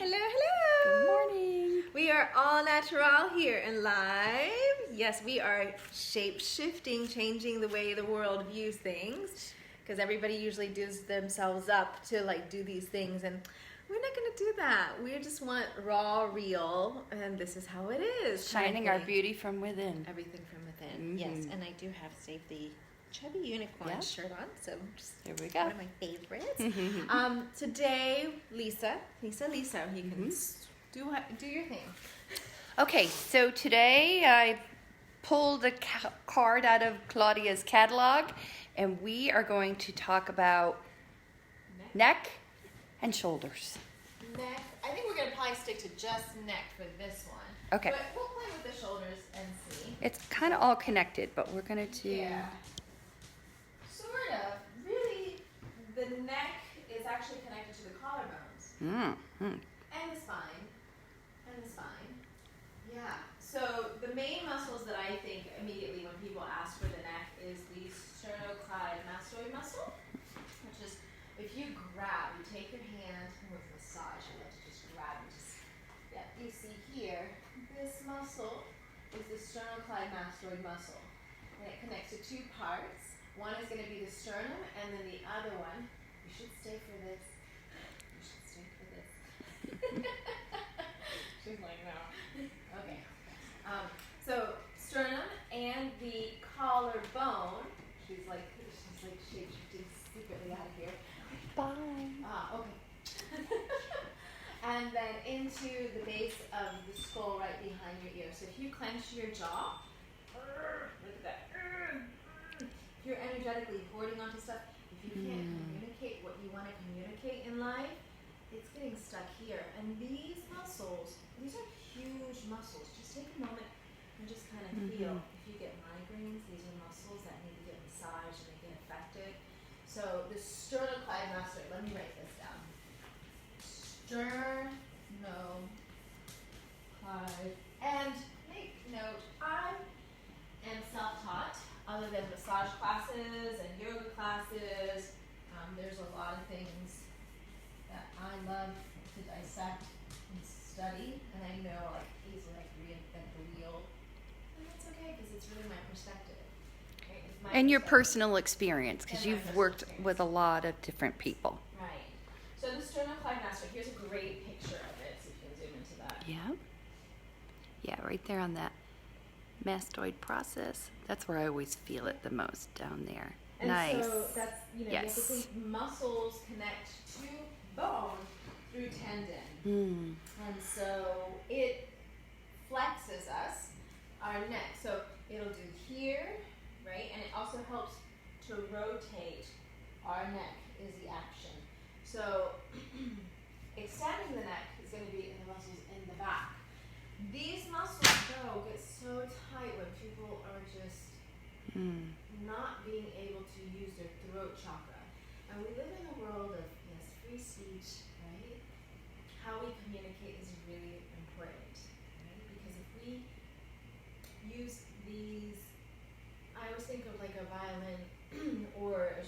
Hello, hello. Good morning. We are all natural here and live. Yes, we are shape-shifting, changing the way the world views things, because everybody usually does themselves up to like do these things, and we're not going to do that. We just want raw, real, and this is how it is. Shining our beauty from within. Everything from within. Yes, and I do have Save the Chubby Unicorn shirt on, so just here we go. One of my favorites. Today, Lisa, you can do your thing. Okay, so today I pulled a card out of Claudia's catalog, and we are going to talk about neck and shoulders. Neck. I think we're going to probably stick to just neck for this one. Okay. But we'll play with the shoulders and see. It's kind of all connected, but we're going to do... Yeah. Sort of. Really, the neck is actually connected to the collarbones. And the spine. Yeah. So the main muscles that I think immediately when people ask for the neck is the sternocleidomastoid muscle, which is if you grab, you take your hand and with massage, I like to just grab and just, you see here, this muscle is the sternocleidomastoid muscle. And it connects to two parts. One is going to be the sternum, and then the other one, you should stay for this. She's like, no. Okay. So sternum and the collarbone. She's like shape-shifting secretly out of here. Bye. Okay. And then into the base of the skull right behind your ear. So if you clench your jaw, look at that. If you're energetically hoarding onto stuff, if you can't communicate what you want to communicate in life, it's getting stuck here. And these muscles, these are huge muscles. Just take a moment and just kind of feel. If you get migraines, these are muscles that need to get massaged and they get affected. So the sternocleidomastoid, let me write this down. Sternocleidomastoid. And make note, I am self-taught. Other than massage classes and yoga classes, there's a lot of things that I love to dissect and study, and I know like easily reinvent the wheel, and that's okay because it's really my perspective. Right? It's my And your perspective. personal experience, because you've worked with a lot of different people. Right. So the sternocleidomastoid, here's a great picture of it, so you can zoom into that. Yeah, right there on that mastoid process. That's where I always feel it the most, down there. And nice. so that's, you have to think muscles connect to bone through tendon. And so it flexes us, our neck. So it'll do here, right? And it also helps to rotate our neck is the action. So extending the neck is going to be in the muscles in the back. These muscles, though, get so tight when people are just not being able to use their throat chakra. And we live in a world of, free speech, right? How we communicate is really important, right? Because if we use these, I always think of like a violin or a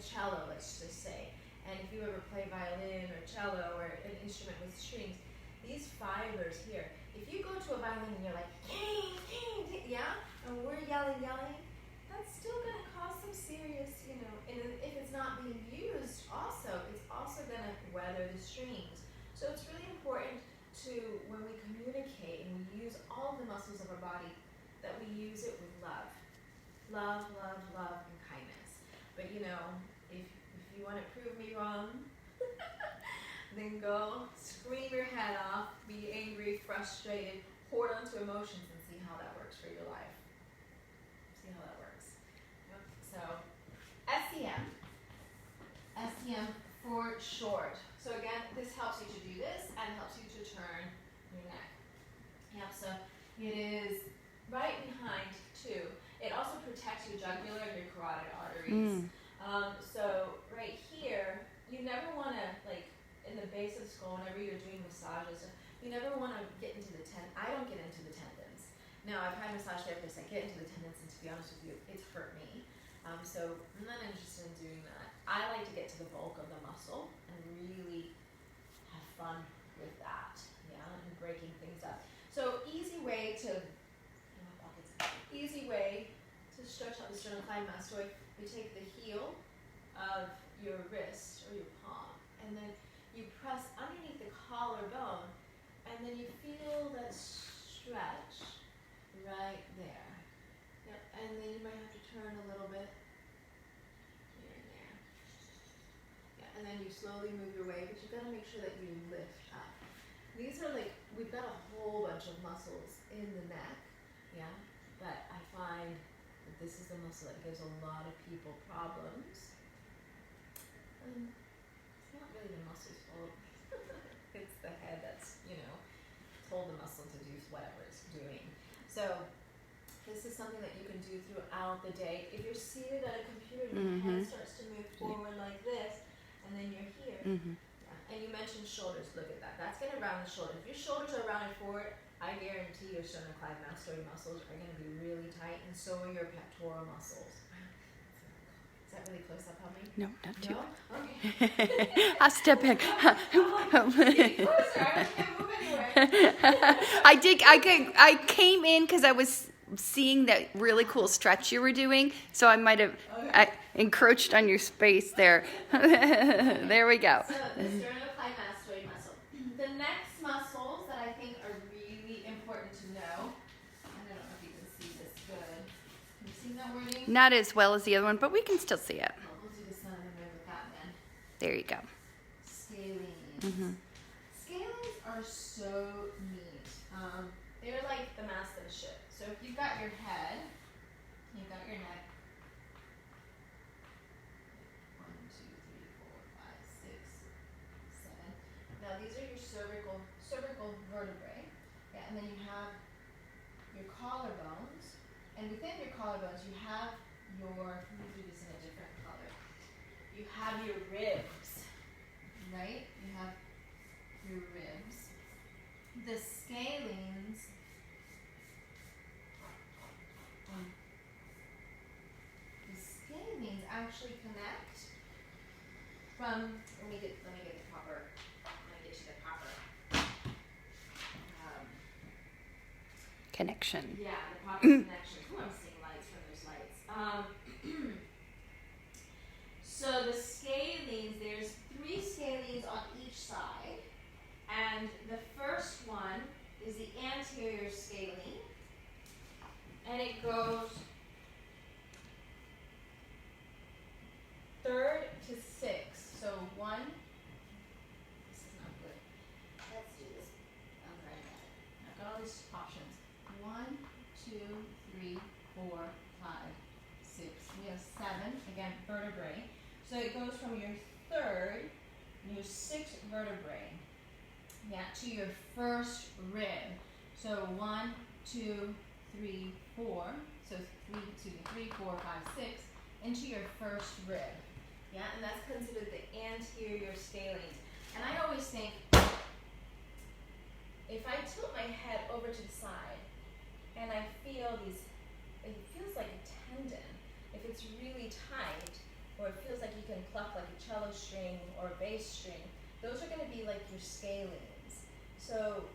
cello, let's just say. And if you ever play violin or cello or an instrument with strings, these fibers here, if you go to a violin and you're like, ding, ding, ding, and we're yelling, that's still going to cause some serious, and if it's not being used also, it's also going to weather the strings. So it's really important to, when we communicate and we use all the muscles of our body, that we use it with love. Love, love, love, and kindness. But if you want to prove me wrong, then go scream your head off, be angry, frustrated, hoard onto emotions, and see how that works for your life. See how that works. Yep. So, SCM for short. So again, this helps you to do this and helps you to turn your neck. Yep. So it is right behind too. It also protects your jugular and your carotid arteries. So right here, you never want to in the base of the skull, whenever you're doing massages, you never want to get into the I don't get into the tendons. Now, I've had massage therapists that get into the tendons, and to be honest with you, it's hurt me. So I'm not interested in doing that. I like to get to the bulk of the muscle and really have fun with that, yeah, and breaking things up. So easy way to stretch out the sternocleidomastoid. You take the heel of your wrist or your palm, and then you press underneath the collarbone, and then you feel that stretch right there. Yep, and then you might have to turn a little bit here and there. Yeah, and then you slowly move your way, but you've got to make sure that you lift up. These are like, we've got a whole bunch of muscles in the neck, yeah, but I find that this is the muscle that gives a lot of people problems. It's not really the muscle's fault. It's the head that's, told the muscle to do whatever it's doing. So this is something that you can do throughout the day. If you're seated at a computer, your head starts to move forward like this, and then you're here. Yeah. And you mentioned shoulders. Look at that. That's going to round the shoulders. If your shoulders are rounded forward, I guarantee your sternocleidomastoid muscles are going to be really tight, and so are your pectoral muscles. Is that really close up on me? No, not too. No? Okay. I'll step back. Get closer. I can't move anywhere. I came in because I was seeing that really cool stretch you were doing, so I might have encroached on your space there. There we go. So the sternocleidomastoid muscle. The next muscles that I think are really important to know, I don't know if you can see this good. Can you see that wording? Not as well as the other one, but we can still see it. Well, we'll do the sun and move with that then. There you go. Scalenes. Scalenes are so neat. They're like the mast of a ship. So if you've got your head, you've got your neck. 1, 2, 3, 4, 5, 6, 7. Now these are your cervical vertebrae. Yeah, and then you have your collarbones, and within your collarbones you have your. Let me do this in a different color. You have your ribs, right? You have your ribs. The scalenes. The scalenes actually connect from. Let me get the proper. I'm gonna get you the proper. Connection. Yeah, the proper connection. Ooh, I'm seeing lights from those lights. So the scalenes, there's 3 scalenes on each side, and the first one is the anterior scalene, and it goes 3rd to 6th. So 1. This is not good. Let's do this. I'm very bad. I've got all these options. 1, 2, 3, 4, 5, 6. We have 7. Again, vertebrae. So it goes from your 3rd, your 6th vertebrae, to your first rib. So 1, 2, 3, 4. So 3, 4, 5, 6 into your first rib. Yeah, and that's considered the anterior scalene. And I always think, if I tilt my head over to the side and I feel these, it feels like a tendon. If it's really tight, or it feels like you can pluck like a cello string or a bass string, those are going to be like your scalenes. So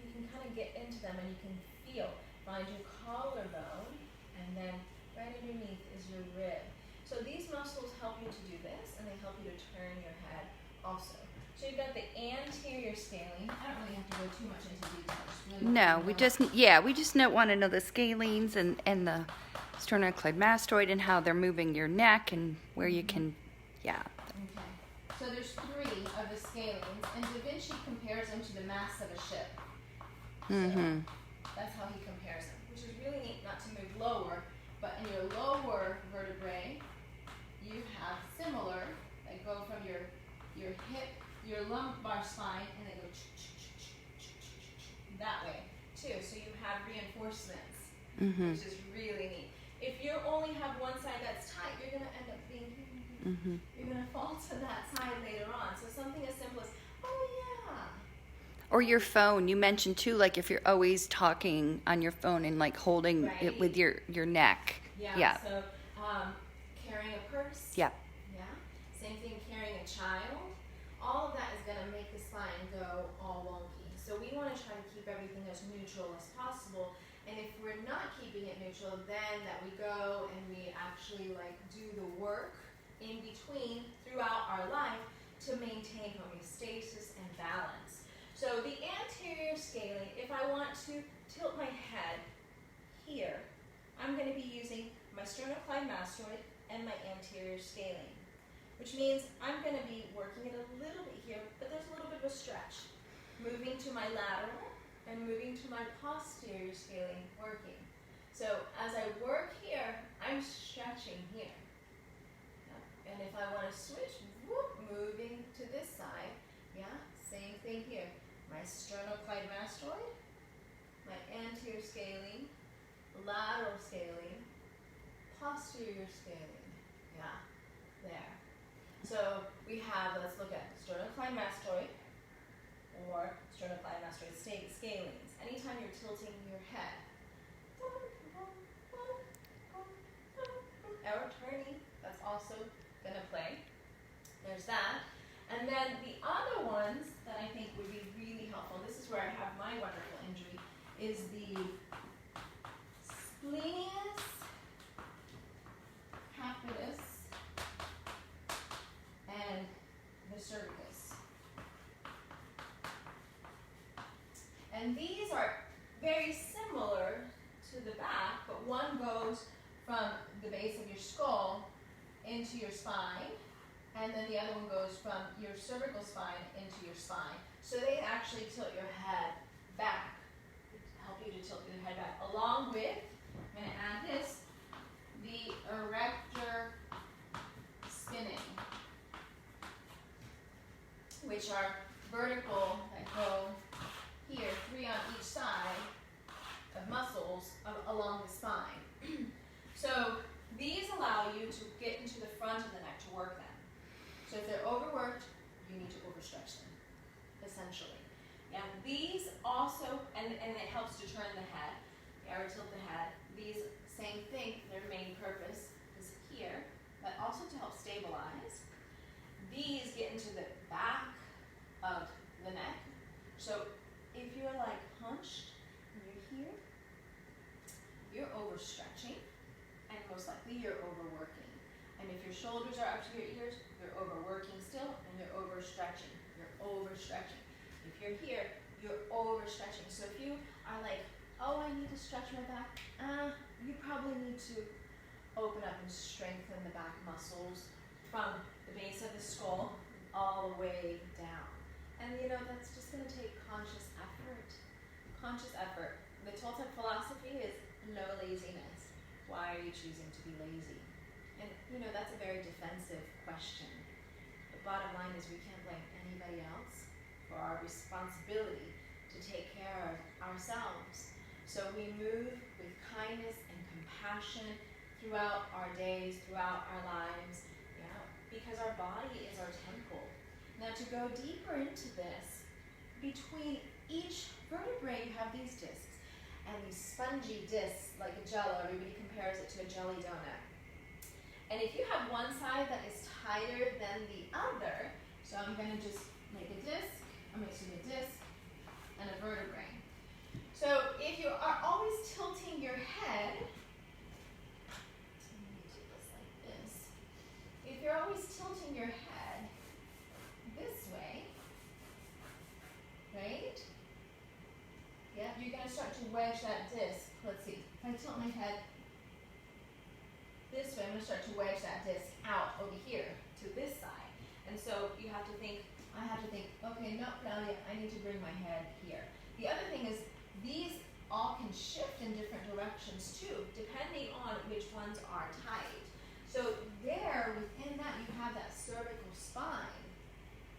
you can kind of get into them and you can feel, find your collarbone, and then right underneath is your rib. So these muscles help you to do this, and they help you to turn your head also. So you've got the anterior scalene. I don't really have to go too much into detail. Really No, we just want to know the scalenes and the sternocleidomastoid and how they're moving your neck and where you can, Okay. So there's 3 of the scalenes, and Da Vinci compares them to the masts of a ship. So that's how he compares them, which is really neat, not to move lower, but in your lower vertebrae, you have similar, that go from your hip, your lumbar spine, and they go that way too. So you have reinforcements, which is really neat. If you only have one side that's tight, you're going to end up being, you're going to fall to that side later on. So something as simple as, or your phone. You mentioned too, like if you're always talking on your phone and like holding it with your neck. Yeah. So carrying a purse. Yeah. Yeah. Same thing, carrying a child. All of that is going to make the spine go all to try to keep everything as neutral as possible. And if we're not keeping it neutral, then that we go and we actually like do the work in between throughout our life to maintain homeostasis and balance. So the anterior scalene, if I want to tilt my head here, I'm going to be using my sternocleidomastoid and my anterior scalene, which means I'm going to be working it a little bit here, but there's a little bit of a stretch. Moving to my lateral and moving to my posterior scalene working. So as I work here, I'm stretching here. And if I want to switch, whoop, moving to this side, yeah, same thing here. My sternocleidomastoid, my anterior scalene, lateral scalene, posterior scalene, yeah, there. So we have, let's look at sternocleidomastoid or sternocleidomastoid scalenes. Anytime you're tilting your head, or turning, that's also going to play. There's that. And then the other ones that I think would be really helpful, this is where I have my wonderful injury, is the splenius capitis and the cervicus. And these are very similar to the back, but one goes from the base of your skull into your spine, and then the other one goes from your cervical spine into your spine. So they actually tilt your head back, help you to tilt your head back, along with, I'm going to add this, the erector spinning, which are vertical that go here, 3 on each side of muscles along the spine. So these allow you to get into the front of the neck to work them. So if they're overworked, you need to overstretch them, essentially. Now these also, and it helps to turn the head, or tilt the head. These, same thing, their main purpose is here, but also to help stabilize. These get into the back of the neck. So if you're like hunched and you're here, you're overstretching, and most likely you're overworking. And if your shoulders are up to your ears, you're overworking still, and you're overstretching. You're overstretching. If you're here, you're overstretching. So if you are like, oh, I need to stretch my back, you probably need to open up and strengthen the back muscles from the base of the skull all the way down. And you know, that's just going to take conscious effort. Conscious effort. The Toltec philosophy is no laziness. Why are you choosing to be lazy? And you know, that's a very defensive question. The bottom line is we can't blame anybody else for our responsibility to take care of ourselves. So we move with kindness and compassion throughout our days, throughout our lives, yeah, because our body is our temple. Now to go deeper into this, between each vertebrae you have these discs, and these spongy discs like a jello. Everybody compares it to a jelly donut. And if you have one side that is tighter than the other, so I'm going to just make a disc, I'm going to do a disc and a vertebrae. So if you are always tilting your head, let me do this like this. If you're always tilting your head this way, right? Yeah, you're going to start to wedge that disc. Let's see. If I tilt my head this way, I'm going to start to wedge that disc out over here to this side. And so you have to think, I have to think, okay, no, Claudia, I need to bring my head here. The other thing is these all can shift in different directions too, depending on which ones are tight. So there, within that, you have that cervical spine.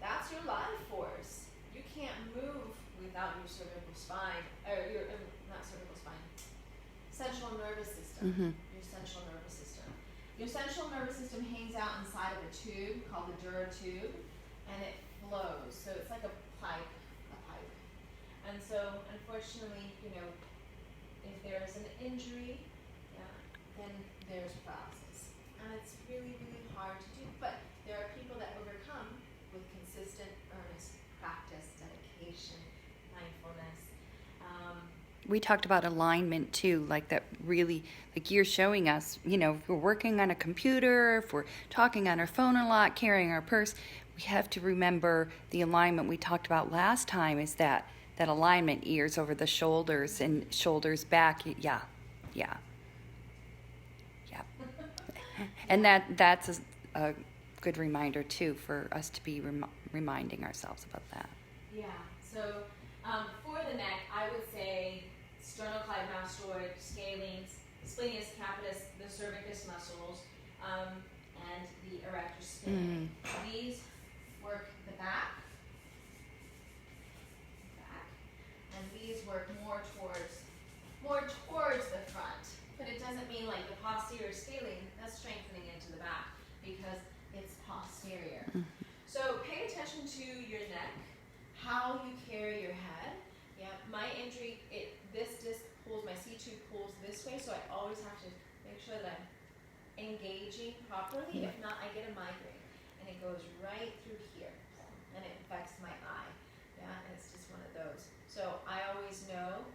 That's your life force. You can't move without your cervical spine, or your, not cervical spine, central nervous system. Mm-hmm. Your central nervous system. Your central nervous system hangs out inside of a tube called the dura tube, and it flows. So it's like a pipe. And so, unfortunately, you know, if there's an injury, yeah, then there's paralysis. And it's really, really hard to do. But there are people that overcome with consistent, earnest practice, dedication, mindfulness, we talked about alignment too, like that really, like you're showing us, you know, if we're working on a computer, if we're talking on our phone a lot, carrying our purse, we have to remember the alignment we talked about last time is that alignment, ears over the shoulders and shoulders back. Yeah. And that's a good reminder too for us to be reminding ourselves about that. Yeah. So for the neck, I would say sternocleidomastoid, scalenes, splenius capitis, the cervicus muscles, and the erector spinae. These work the back, and these work more towards the front. But it doesn't mean like the posterior scalene, that's strengthening into the back because it's posterior. So pay attention to your neck, how you carry your head. Yeah, my injury, this disc pulls, my C2 pulls this way, so I always have to make sure that I'm engaging properly. If not, I get a migraine, and it goes right through here, and it affects my eye. Yeah, and it's just one of those. So I always know,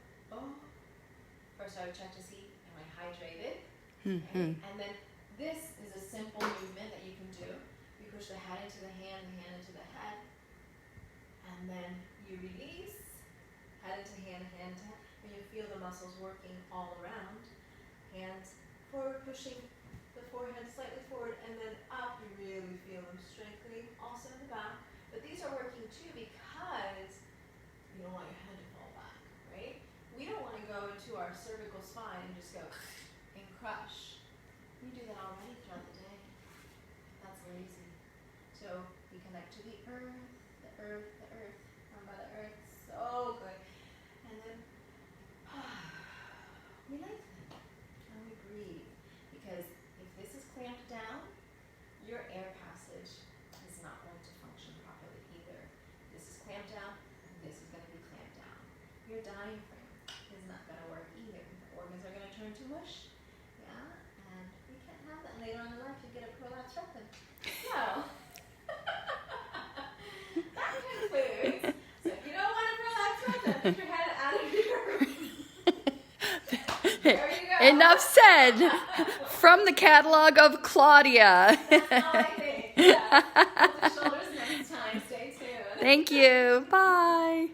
first I would check to see, am I hydrated? Right? And then this is a simple movement that you can do. You push the head into the hand into the head, and then you release, head into hand to head, and you feel the muscles working all around. Hands forward, pushing the forehead slightly forward, and then up, you really feel them strengthening also in the back. But these are working too because you don't want your head to fall back, right? We don't want to go into our cervical spine and just go and crush. You do that already throughout the day. That's lazy. So we connect to the earth, run by the earth, so good. And then we lengthen and we breathe. Because if this is clamped down, your air passage is not going to function properly either. This is clamped down, this is going to be clamped down. Your diaphragm is not going to work either. The organs are going to turn to mush. Yeah, and we can't have that. Later on in life, you get a prolapse rectum. So, that concludes. So if you don't want a prolapse rectum, put your head out of your... There you go. Enough said. From the catalog of Claudia. That's all I think. Yeah. Hold the shoulders next time. Stay tuned. Thank you. Bye.